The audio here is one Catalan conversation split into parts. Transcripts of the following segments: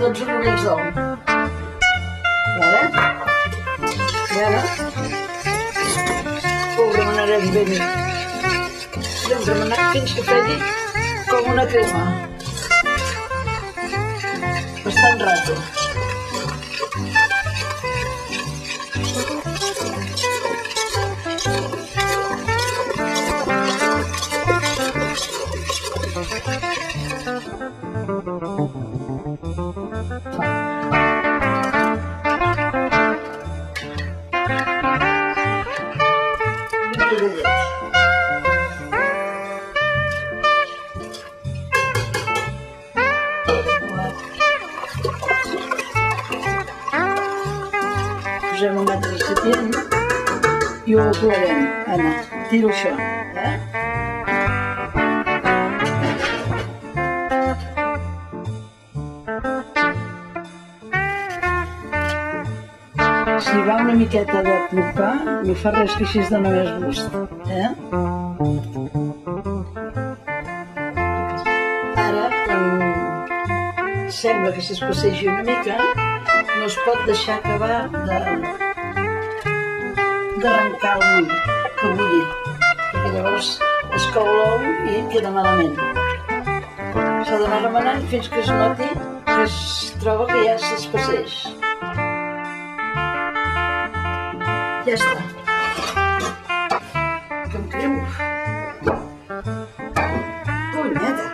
tots rodolets d'ou. Vale? I ara ho remenarem bé. I hem remenat fins que quedi com una crema. Bastant rato. Posem un altre recipient i ho colarem. Anna, tiro això. Si va una miqueta de plopar, no fa res que així es dona més gust. Ara, quan sembla que s'especegi una mica, no es pot deixar acabar d'arrencar l'ull que bulli, perquè llavors es cou l'ou i queda malament. S'ha d'anar remenant fins que es noti que es troba que ja s'especeix. Ja està. Que em cremo. Punyeta.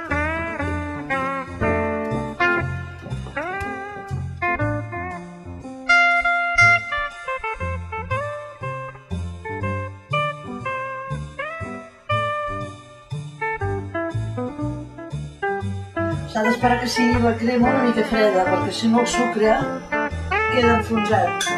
S'ha d'esperar que sigui la crema una mica freda, perquè si no el sucre queda enfonsat.